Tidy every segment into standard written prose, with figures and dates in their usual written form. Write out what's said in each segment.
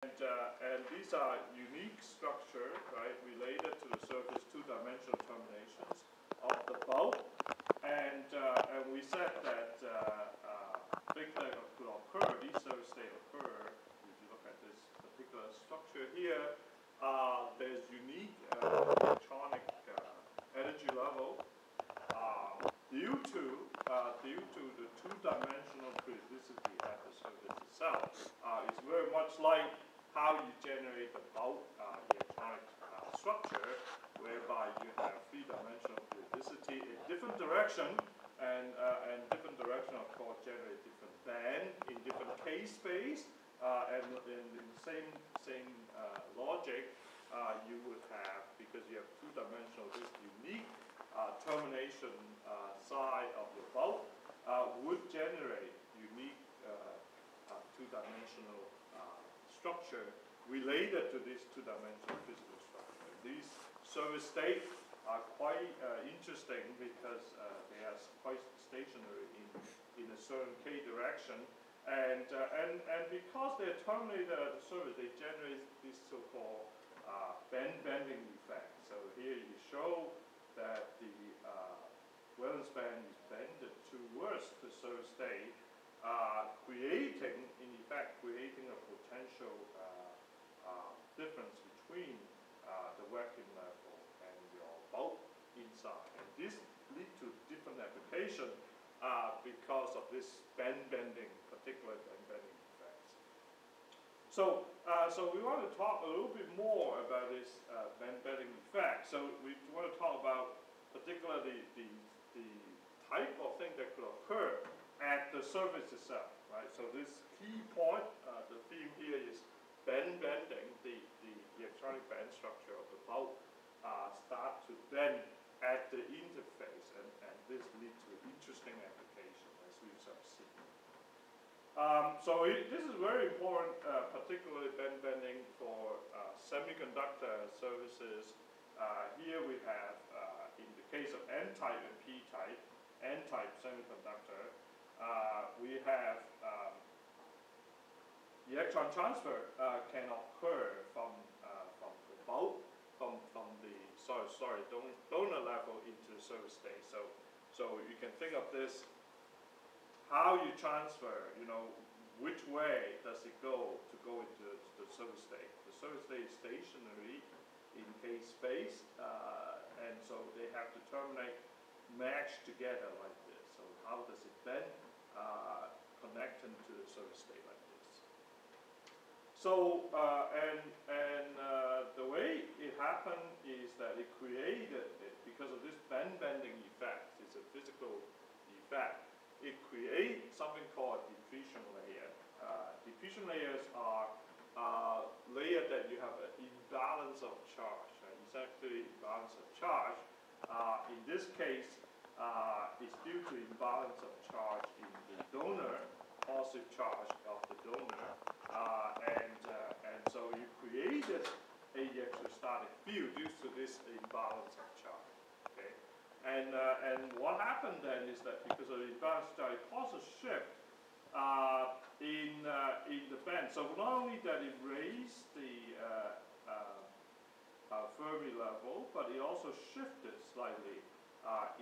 And these are unique structure, right, related to the surface two-dimensional terminations of the bulk. And we said that things that could occur, these surface state occur, if you look at this particular structure here, there's unique electronic energy level due to the two-dimensional periodicity at the surface itself. It's very much like how you generate the bulk electronic structure, whereby you have three-dimensional periodicity in different direction, and different direction, of course, generate different band in different k-space, and in the same logic, you would have, because you have two-dimensional, this unique termination side of the bulk would generate unique two-dimensional structure related to this two-dimensional physical structure. These surface states are quite interesting because they are quite stationary in a certain k direction, and because they're terminated at the surface, they generate this so-called bending effect. So here you show that the valence band is bended towards the surface state, creating, in effect, creating a potential difference between the vacuum level and your bulk inside. And this leads to different application because of this bending, particular bending effects. So we want to talk a little bit more about this bending effect. So we want to talk about particularly the type of thing that could occur at the surface itself, right? So this key point, the theme here is bending, the electronic band structure of the bulk start to bend at the interface, and this leads to interesting application as we shall see. This is very important, particularly bending for semiconductor surfaces. Here we have, in the case of N-type and P-type, N-type semiconductor, we have electron transfer can occur from the bulk, from the donor level into the surface state. So you can think of this, how you transfer, which way does it go into the surface state. The surface state is stationary in k-space, and so they have to terminate, match together like this. So how does it bend, connecting to the surface state like this? So the way it happened is that it created, because of this bending effect, it's a physical effect, it creates something called diffusion layer. Diffusion layers are layer that you have an imbalance of charge. Right? It's actually imbalance of charge. In this case, it's due to imbalance of charge in the donor, positive charge of the donor, and so you created a electrostatic field due to this imbalance of charge. Okay, and what happened then is that because of the imbalance of charge, it causes shift in the band. So not only that it raised the Fermi level, but it also shifted slightly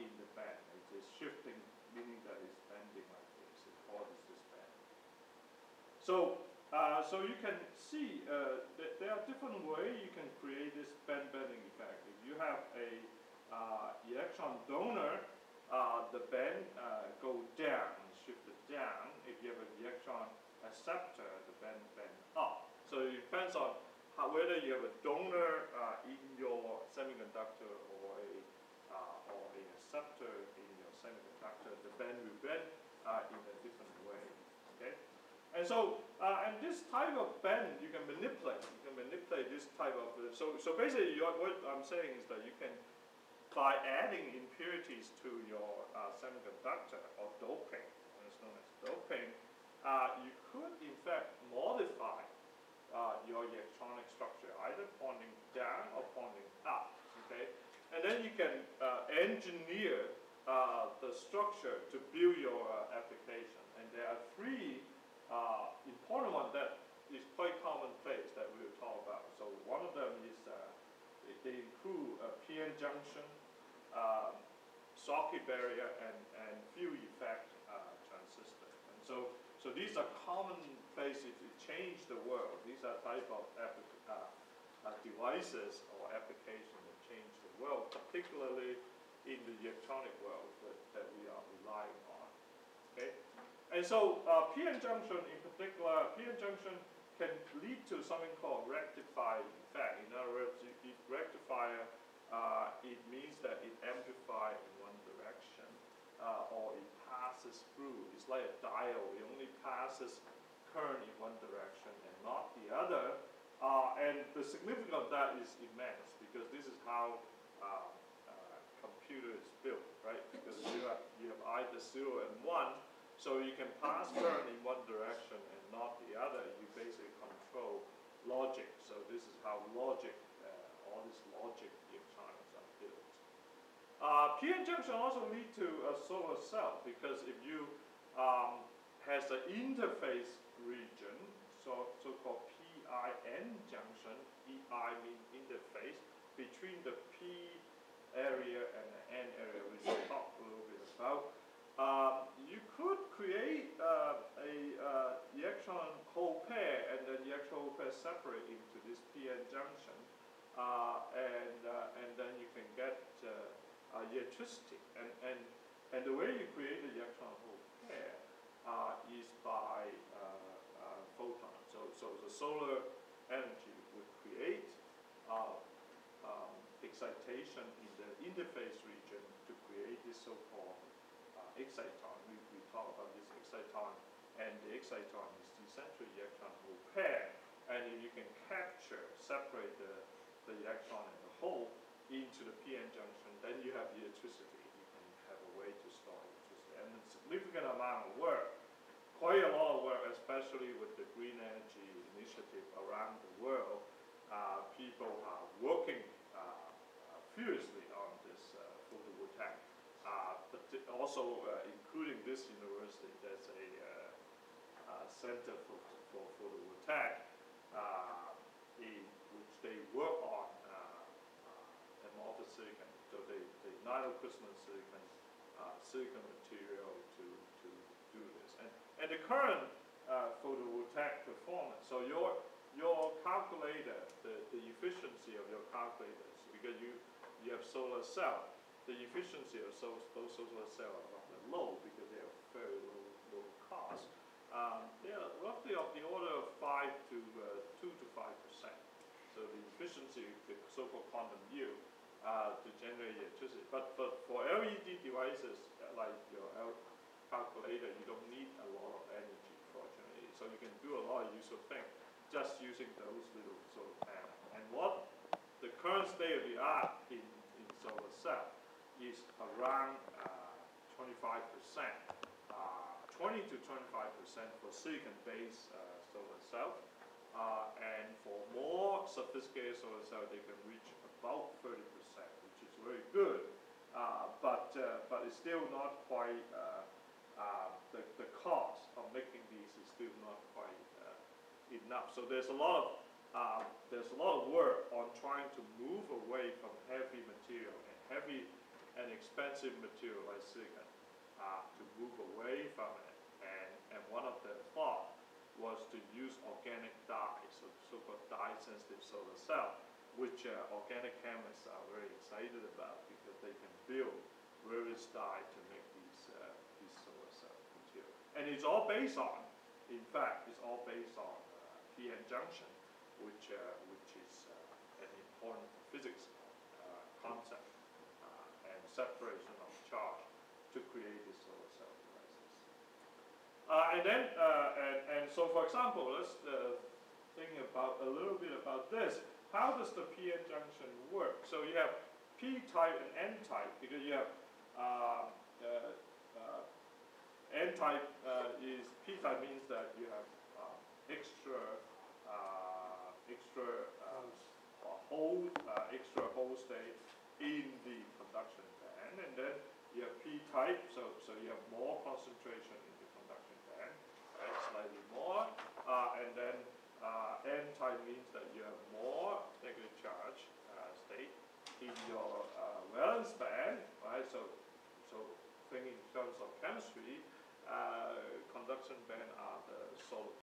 in the band. It is shifting, meaning that it's bending like this. It causes this bend. So you can see that there are different ways you can create this bending effect. If you have a electron donor, the band go down, shifted down. If you have an electron acceptor, the band up. So it depends on whether you have a donor in your semiconductor or a acceptor in your semiconductor. The band will bend in a different way. Okay, and so and this type of bend you can manipulate. You can manipulate this type of so basically what I'm saying is that you can, by adding impurities to your semiconductor or doping, it's known as doping, you could in fact modify your electronic structure, either pointing down or pointing up. Okay, and then you can engineer the structure to build your application. And there are three important ones that is quite commonplace that we will talk about. So one of them is they include p-n junction, Schottky barrier, and field effect transistor. And so these are commonplace. If you change the world, these are type of devices or applications that change the world, particularly in the electronic world that we are relying on. Okay, and so p-n junction in particular, p-n junction can lead to something called rectifier effect. In other words, rectifier, it means that it amplifies in one direction, or it passes through. It's like a diode. It only passes current in one direction and not the other. And the significance of that is immense, because this is how computer is built, right? Because you have either 0 and 1, so you can pass current in one direction and not the other. You basically control logic. So this is how logic, all this logic electronics are built. p-n junction also lead to a solar cell, because if you has an interface region, so-called p-i-n junction, E-I means interface, between the p area and the n area, which we'll talk a little bit about. You could create a electron hole pair, and then the electron hole pair separate into this p-n junction, and then you can get electricity. And the way you create the electron hole pair is by photons. So the solar energy would create excitation in the interface region to create this so-called exciton. We talk about this exciton, and the exciton is the central electron hole pair. And if you can separate the electron and the hole into the p-n junction, then you have the electricity. You can have a way to store electricity. And a significant amount of work, quite a lot of work, especially with the green energy initiative around the world. People are working furiously on this photovoltaic. But also, including this university, there's a center for photovoltaic, which they work on amorphous silicon. So they nanocrystalline silicon material to do this. And the current photovoltaic performance, so your calculator, the efficiency of your calculators, because you have solar cell, the efficiency of those solar cells are rather low because they have very low cost. They are roughly of the order of 2 to 5%. So the efficiency, the so-called quantum yield, to generate electricity. But for LED devices like your calculator, you don't need a lot of energy, fortunately. So you can do a lot of useful things just using those little solar panels. And what the current state of the art in solar cell is around 25%, 20 to 25% for silicon-based solar cell, and for more sophisticated solar cell, they can reach about 30%, which is very good. But it's still not quite the cost of making these is still not quite enough. So there's a lot of work on trying to move away from heavy material and heavy and expensive material like silicon, to move away from it. And one of the thought was to use organic dye, so-called dye-sensitive solar cell, which organic chemists are very excited about because they can build various dye to make these solar cell material. And it's all based on, in fact, it's all based on p-n junction, which is an important physics concept, and separation of charge to create these solar cell devices. And so, for example, let's think about a little bit about this. How does the p-n junction work? So you have p-type and n-type, because you have n-type is p-type means that you have extra hole state in the conduction band, and then you have p-type, so you have more concentration in the conduction band, right, slightly more, and then n-type means that you have more negative charge state in your valence band, right? So thinking in terms of chemistry, conduction band are the solid